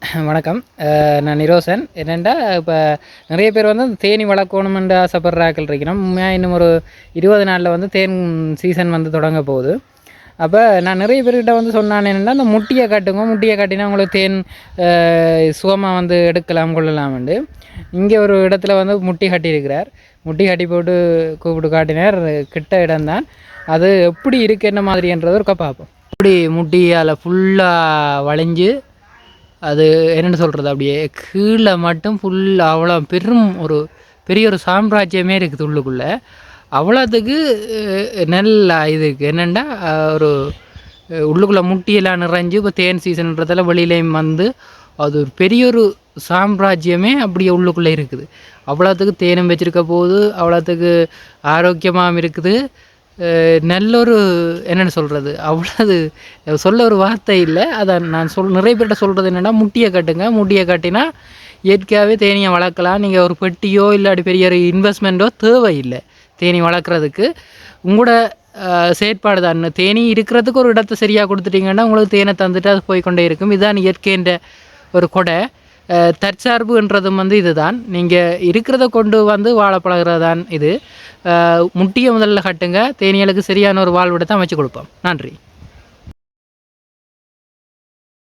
வணக்கம். நான் நிரோசன். என்னென்னா இப்போ நிறைய பேர் வந்து தேனி வளர்க்கணுமென்று ஆசைப்படுறாக்கள் இருக்கிறோம். உண்மையாக இன்னும் ஒரு 20 நாளில் வந்து தேன் சீசன் வந்து தொடங்க போகுது. அப்போ நான் நிறைய பேர்கிட்ட வந்து சொன்னான் என்னென்னா, அந்த முட்டியை காட்டுங்க, முட்டியை காட்டினா உங்களுக்கு தேன் சுகமாக வந்து எடுக்கலாம் கொள்ளலாம்ண்டு. இங்கே ஒரு இடத்துல வந்து முட்டி கட்டியிருக்கிறார். முட்டி கட்டி போட்டு கூப்பிட்டு காட்டினார். கிட்ட இடம்தான் அது எப்படி இருக்குது என்ன மாதிரின்றது ஒரு பார்ப்போம். இப்படி முட்டியால் ஃபுல்லாக வளைஞ்சு அது என்னென்னு சொல்கிறது, அப்படியே கீழே மட்டும் ஃபுல்லாக அவ்வளோ பெரிய ஒரு சாம்ராஜ்யமே இருக்குது உள்ளுக்குள்ளே. அவ்வளோத்துக்கு நல்லா இதுக்கு என்னென்னா ஒரு உள்ளுக்குள்ளே முட்டியெல்லாம் நிறைஞ்சு இப்போ தேன் சீசன்றதில் வெளியிலையும் வந்து அது பெரிய ஒரு சாம்ராஜ்யமே அப்படியே உள்ளுக்குள்ளே இருக்குது. அவ்வளோத்துக்கு தேனும் வச்சுருக்க போது, அவ்வளோத்துக்கு ஆரோக்கியமாகவும் இருக்குது. நல்ல ஒரு என்னென்னு சொல்கிறது, அவ்வளோது சொல்ல ஒரு வார்த்தை இல்லை. அதை நான் நிறைய பேர்கிட்ட சொல்கிறது என்னென்னா, முட்டியை கட்டுங்க, முட்டியை கட்டினா இயற்கையாகவே தேனியை வளர்க்கலாம். நீங்கள் ஒரு பெட்டியோ இல்லாட்டி பெரிய ஒரு இன்வெஸ்ட்மெண்ட்டோ தேவையில்லை தேனி வளர்க்குறதுக்கு. உங்களோட செயற்பாடு தான். தேனி இருக்கிறதுக்கு ஒரு இடத்த சரியாக கொடுத்துட்டிங்கன்னா உங்களுக்கு தேனை தந்துட்டு அது போய்கொண்டே இருக்கும். இதுதான் இயற்கைன்ற ஒரு கொடை. தற்சார்புன்றதும் வந்து இது தான். நீங்கள் இருக்கிறத கொண்டு வந்து வாழ பழகிறதான் இது. முட்டியை முதல்ல கட்டுங்க. தேனியலுக்கு சரியான ஒரு வாழ்விடத்தை அமைச்சு கொடுப்போம். நன்றி.